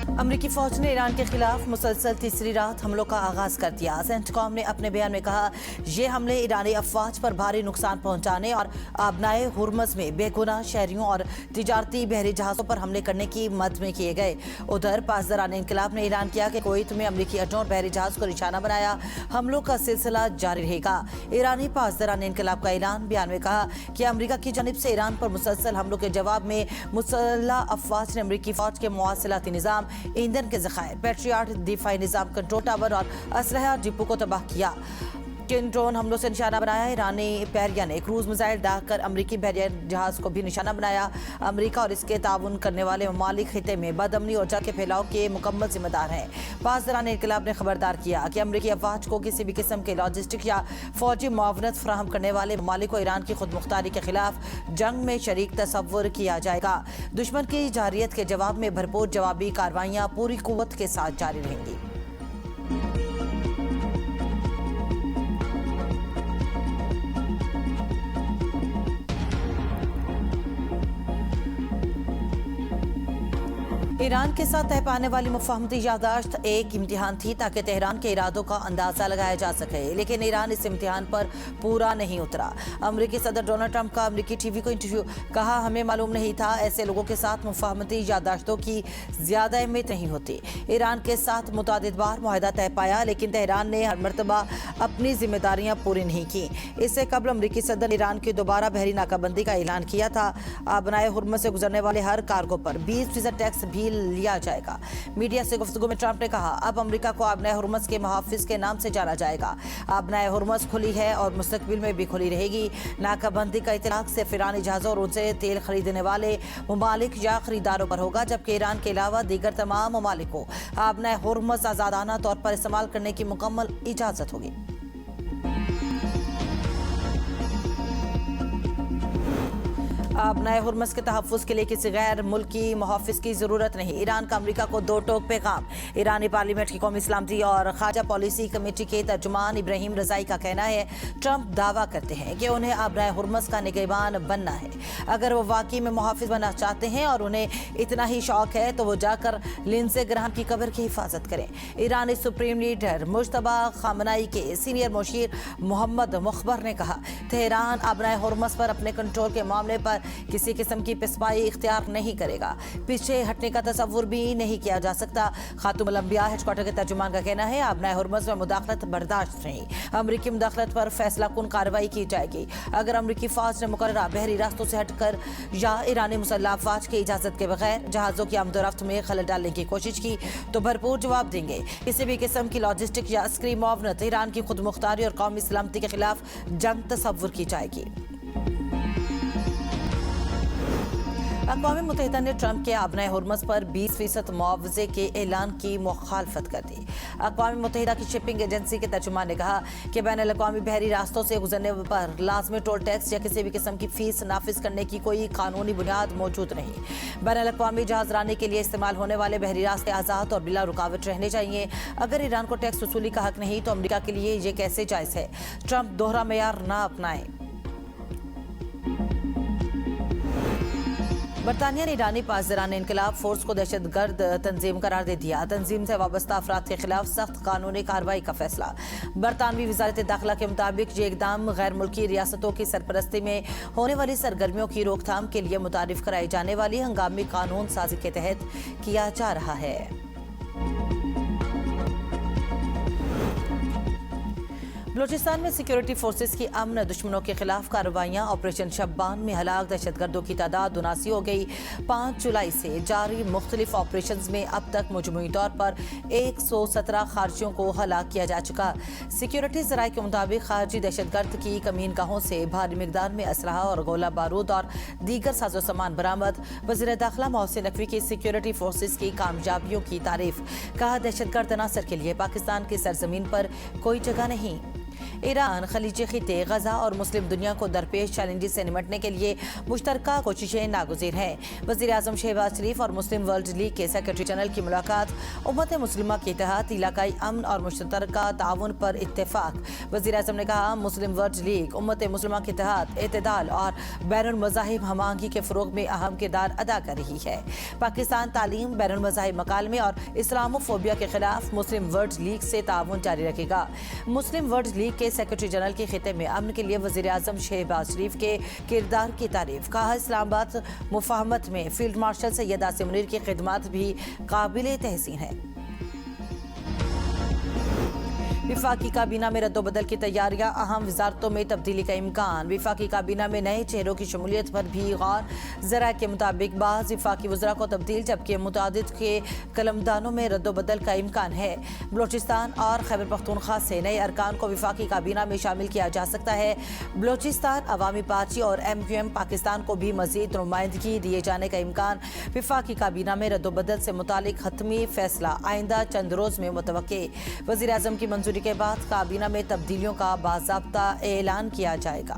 अमरीकी फौज ने ईरान के खिलाफ मुसलसल तीसरी रात हमलों का आगाज कर दिया। सेंटकॉम ने अपने बयान में कहा, ये हमले ईरानी अफवाज पर भारी नुकसान पहुंचाने और आबनाए हुर्मस में बेगुनाह शहरियों और तिजारती बहरी जहाजों पर हमले करने की मद में किए गए। उधर पासदारान इनकलाब ने ऐलान किया कि कुवैत में अमरीकी अड्डों और बहरी जहाज को निशाना बनाया। हमलों का सिलसिला जारी रहेगा। ईरानी पासदारान इनकलाब का ऐलान। बयान में कहा कि अमरीका की जानिब से ईरान पर मुसलसल हमलों के जवाब में मुसल्लह अफवाज ने अमरीकी फौज के मवासिलाती निज़ाम, ईंधन के ज़खायर, पेट्रियाट दिफाई निज़ाम, कंट्रोल टावर और असलहा डिपो को तबाह किया। किन ड्रोन हमलों से निशाना बनाया। ईरानी बहरिया ने क्रूज मिसाइल दागकर अमरीकी बहरिया जहाज को भी निशाना बनाया। अमरीका और इसके ताउन करने वाले ममालिक खिते में बदअमनी और जंग के फैलाव के मुकम्मल जिम्मेदार हैं। पासदारान इनकलाब ने खबरदार किया कि अमरीकी अफवाज को किसी भी किस्म के लॉजिस्टिक या फौजी मुआवनत फराहम करने वाले ममालिक को ईरान की खुद मुख्तारी के खिलाफ जंग में शरीक तस्वुर किया जाएगा। दुश्मन की जारियत के जवाब में भरपूर जवाबी कार्रवाइयाँ पूरी कुव्वत के साथ जारी रहेंगी। ईरान के साथ तय पाने वाली मुफाहमती याददाश्त एक इम्तिहान थी ताकि तेहरान के इरादों का अंदाजा लगाया जा सके, लेकिन ईरान इस इम्तिहान पर पूरा नहीं उतरा। अमरीकी सदर डोनाल्ड ट्रंप का अमरीकी टीवी को इंटरव्यू। कहा, हमें मालूम नहीं था ऐसे लोगों के साथ मुफाहमती याददाश्तों की ज्यादा अहमियत नहीं होती। ईरान के साथ मुतादिद बार मुआहदा तय पाया, लेकिन तेहरान ने हर मरतबा अपनी जिम्मेदारियां पूरी नहीं की। इससे कबल अमरीकी सदर ने ईरान की दोबारा बहरी नाकाबंदी का ऐलान किया था। आबनाए हुर्मस से गुजरने वाले हर कार्गो पर 20% टैक्स भी लिया जाएगा। मीडिया से गुफ्तगू में ट्रंप ने कहा, अब अमेरिका को आबनाए हुर्मस के मुहाफिज के नाम से जाना जाएगा। आबनाए हुर्मस खुली है और मुस्तकबिल में भी खुली रहेगी। नाकाबंदी का इतलाक सिर्फ ईरानी जहाजों और उनसे तेल खरीदने वाले ममालिक या खरीदारों पर होगा, जबकि ईरान के अलावा दीगर तमाम ममालिक को आबनाए हुर्मस आजादाना तौर पर इस्तेमाल करने की मुकम्मल इजाजत होगी। आबनाए हुर्मस के तहफ़्फ़ुज़ के लिए किसी गैर मुल्की मुहाफ़िज़ की ज़रूरत नहीं। ईरान का अमरीका को दो टोक पैगाम। ईरानी पार्लियामेंट की कौमी सलामती और खारजा पॉलिसी कमेटी के तर्जुमान इब्राहिम रज़ाई का कहना है, ट्रंप दावा करते हैं कि उन्हें आबनाए हुर्मस का निगहबान बनना है। अगर वो वाकई में मुहाफ़िज़ बनना चाहते हैं और उन्हें इतना ही शौक है तो वो जाकर लिंडसे ग्राहम की कब्र की हिफाजत करें। ईरानी सुप्रीम लीडर मुज्तबा खामनाई के सीनियर मुशीर मोहम्मद मुखबर ने कहा, तेहरान आबनाए हुर्मस पर अपने कंट्रोल के मामले पर किसी किस्म की पिसपाई इख्तियार नहीं करेगा। पीछे हटने का तस्वुर भी नहीं किया जा सकता। खातुमुल अंबिया हेडक्वार्टर के तर्जुमान का कहना है, आबनाए हुर्मस में मुदाखलत बर्दाश्त नहीं। अमरीकी मुदाखलत पर फैसला कुन कार्रवाई की जाएगी। अगर अमरीकी फौज ने मुकर्ररा बहरी रास्तों से हटकर या ईरानी मुसल्लह अफवाज की इजाजत के बगैर जहाजों की आमदोरफ्त में खलल डालने की कोशिश की तो भरपूर जवाब देंगे। किसी भी किस्म की लॉजिस्टिक या अस्करी मुआवनत, ईरान की खुद मुख्तारी और कौमी सलामती के खिलाफ जंग तस्वुर की जाएगी। अक़वाम मुत्तहिदा ने ट्रंप के आबनाए हुर्मस पर 20% मुआवजे के ऐलान की मुखालफत कर दी। अक़वाम मुत्तहिदा की शिपिंग एजेंसी के तर्जुमान ने कहा कि बैनुल-अक़वामी बहरी रास्तों से गुजरने पर लाजमी टोल टैक्स या किसी भी किस्म की फीस नाफिज करने की कोई कानूनी बुनियाद मौजूद नहीं। बैनुल-अक़वामी जहाजरानी के लिए इस्तेमाल होने वाले बहरी रास्ते आज़ाद और बिला रुकावट रहने चाहिए। अगर ईरान को टैक्स वसूली का हक नहीं तो अमरीका के लिए ये कैसे जायज़ है। ट्रंप दोहरा मेयार ना अपनाएं। बरतानिया ने ईरानी पासदारान इनकलाब फोर्स को दहशतगर्द तंजीम करार दे दिया। तंजीम से वाबस्ता अफराद के खिलाफ सख्त कानूनी कार्रवाई का फैसला। बरतानवी वजारत दाखिला के मुताबिक ये इकदाम गैर मुल्की रियासतों की सरपरस्ती में होने वाली सरगर्मियों की रोकथाम के लिए मुतारिफ कराई जाने वाली हंगामी कानून साजी के तहत किया जा रहा है। बलूचिस्तान में सिक्योरिटी फोर्सेस की अमन दुश्मनों के खिलाफ कार्रवाइयाँ। ऑपरेशन शब्बान में हलाक दहशतगर्दों की तादाद 79 हो गई। 5 जुलाई से जारी मुख्तलिफ ऑपरेशन में अब तक मजमूई तौर पर 117 खारजियों को हलाक किया जा चुका। सिक्योरिटी ज़राए के मुताबिक खारजी दहशतगर्द की कमीन गाहों से भारी मिकदार में असलहा और गोला बारूद और दीगर साजो सामान बरामद। वज़ीर दाखिला मोहसिन नकवी की सिक्योरिटी फोर्सेस की कामयाबियों की तारीफ। कहा, दहशतगर्द अनासर के लिए पाकिस्तान की सरजमीन पर कोई जगह नहीं। ایران خلیج خطے غزہ اور مسلم دنیا کو درپیش چیلنجز سے نمٹنے کے لیے مشترکہ کوششیں ناگزیر ہیں۔ وزیر اعظم شہباز شریف اور مسلم ورلڈ لیگ کے سیکرٹری جنرل کی ملاقات، امت مسلمہ کے تحت علاقائی امن اور مشترکہ تعاون پر اتفاق۔ وزیر اعظم نے کہا مسلم ورلڈ لیگ امت مسلمہ کے تحت اعتدال اور بین المذاہب ہم آہنگی کے فروغ میں اہم کردار ادا کر رہی ہے۔ پاکستان تعلیم، بین المذاہب مکالمے اور اسلامو فوبیا کے خلاف مسلم ورلڈ لیگ سے تعاون جاری رکھے گا۔ مسلم ورلڈ لیگ کے سیکرٹری جنرل کے خطے میں امن کے لیے وزیر اعظم شہباز شریف کے کردار کی تعریف۔ کہا اسلام آباد مفاہمت میں فیلڈ مارشل سید عاصم منیر کی خدمات بھی قابل تحسین ہیں۔ وفاقی کابینہ میں رد و بدل کی تیاریاں، اہم وزارتوں میں تبدیلی کا امکان۔ وفاقی کابینہ میں نئے چہروں کی شمولیت پر بھی غور۔ ذرائع کے مطابق بعض وفاقی وزراء کو تبدیل جبکہ متعدد کے قلمدانوں میں رد و بدل کا امکان ہے۔ بلوچستان اور خیبر پختونخوا سے نئے ارکان کو وفاقی کابینہ میں شامل کیا جا سکتا ہے۔ بلوچستان عوامی پارٹی اور ایم پاکستان کو بھی مزید نمائندگی دیے جانے کا امکان۔ وفاقی کابینہ میں رد و بدل سے متعلق حتمی فیصلہ آئندہ چند روز میں متوقع۔ وزیر اعظم کی منظوری کے بعد کابینہ میں تبدیلیوں کا باضابطہ اعلان کیا جائے گا۔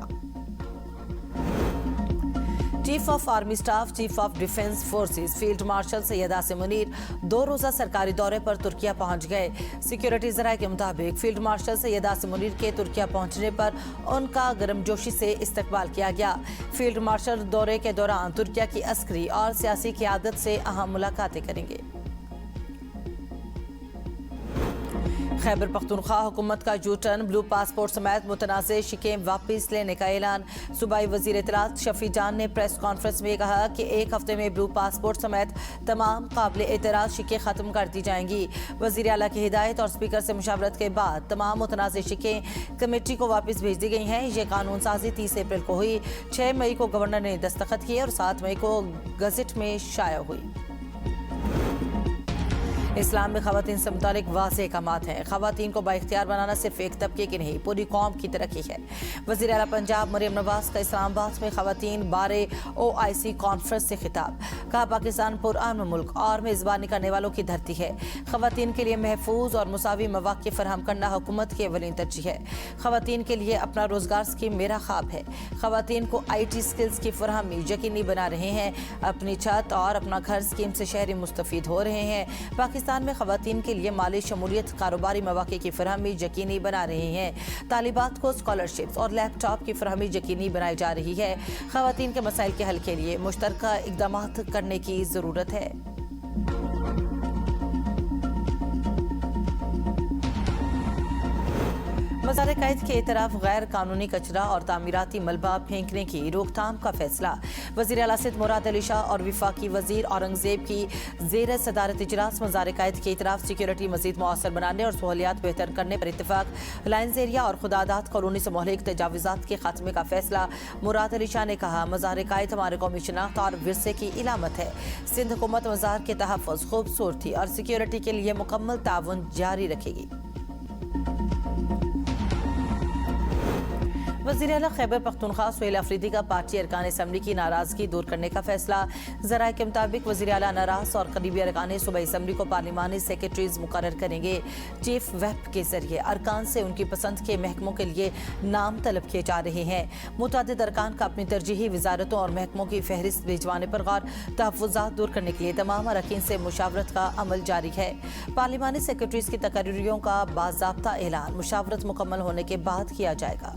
Chief of army staff, chief of defence forces field marshal Syed Asim Munir 2 روزہ سرکاری دورے پر ترکیہ پہنچ گئے۔ سیکیورٹی ذرائع کے مطابق فیلڈ مارشل سید عاصم منیر کے ترکیہ پہنچنے پر ان کا گرمجوشی سے استقبال کیا گیا۔ فیلڈ مارشل دورے کے دوران ترکیہ کی عسکری اور سیاسی قیادت سے اہم ملاقاتیں کریں گے۔ خیبر پختونخوا حکومت کا یو ٹرن، بلو پاسپورٹ سمیت متنازع شکیں واپس لینے کا اعلان۔ صوبائی وزیر اطلاعات شفیع جان نے پریس کانفرنس میں کہا کہ 1 ہفتے میں بلو پاسپورٹ سمیت تمام قابل اعتراض شکیں ختم کر دی جائیں گی۔ وزیر اعلیٰ کی ہدایت اور اسپیکر سے مشاورت کے بعد تمام متنازع شکیں کمیٹی کو واپس بھیج دی گئی ہیں۔ یہ قانون سازی 30 اپریل کو ہوئی، 6 مئی کو گورنر نے دستخط کیے اور 7 مئی کو گزٹ میں شائع ہوئی۔ اسلام میں خواتین سے متعلق واضح احکامات ہیں۔ خواتین کو بااختیار بنانا صرف ایک طبقے کی نہیں، پوری قوم کی ترقی ہے۔ وزیر اعلیٰ پنجاب مریم نواز کا اسلام آباد میں خواتین بارے OIC کانفرنس سے خطاب۔ کہا پاکستان پرامن ملک اور میزبانی کرنے والوں کی دھرتی ہے۔ خواتین کے لیے محفوظ اور مساوی مواقع فراہم کرنا حکومت کی اولین ترجیح ہے۔ خواتین کے لیے اپنا روزگار اسکیم میرا خواب ہے۔ خواتین کو IT سکلز کی فراہمی یقینی بنا رہے ہیں۔ اپنی چھت اور اپنا گھر اسکیم سے شہری مستفید ہو رہے ہیں۔ پاکستان میں خواتین کے لیے مالی شمولیت، کاروباری مواقع کی فراہمی یقینی بنا رہے ہیں۔ طالبات کو اسکالرشپس اور لیپ ٹاپ کی فراہمی یقینی بنائی جا رہی ہے۔ خواتین کے مسائل کے حل کے لیے مشترکہ اقدامات کرنے کی ضرورت ہے۔ مزار قائد کے اعتراف غیر قانونی کچرا اور تعمیراتی ملبہ پھینکنے کی روک تھام کا فیصلہ۔ وزیر اعلیٰ سندھ مراد علی شاہ اور وفاقی وزیر اورنگزیب کی زیر صدارت اجلاس مزار قائد کے اعتراف سیکیورٹی مزید مؤثر بنانے اور سہولیات بہتر کرنے پر اتفاق۔ لائنز ایریا اور خداداد کالونی سے مہلک تجاوزات کے خاتمے کا فیصلہ۔ مراد علی شاہ نے کہا مزار قائد ہمارے قومی شناخت اور ورثے کی علامت ہے۔ سندھ حکومت مزار کے تحفظ، خوبصورتی اور سیکیورٹی کے لیے مکمل تعاون جاری رکھے گی۔ وزیر اعلیٰ خیبر پختونخوا سہیل افریدی کا پارٹی ارکان اسمبلی کی ناراضگی دور کرنے کا فیصلہ۔ ذرائع کے مطابق وزیر اعلیٰ ناراض اور قریبی ارکان صوبائی اسمبلی کو پارلیمانی سیکرٹریز مقرر کریں گے۔ چیف ویپ کے ذریعے ارکان سے ان کی پسند کے محکموں کے لیے نام طلب کیے جا رہے ہیں۔ متعدد ارکان کا اپنی ترجیحی وزارتوں اور محکموں کی فہرست بھجوانے پر غور۔ تحفظات دور کرنے کے لیے تمام اراکین سے مشاورت کا عمل جاری ہے۔ پارلیمانی سیکرٹریز کی تقرریوں کا باضابطہ اعلان مشاورت مکمل ہونے کے بعد کیا جائے گا۔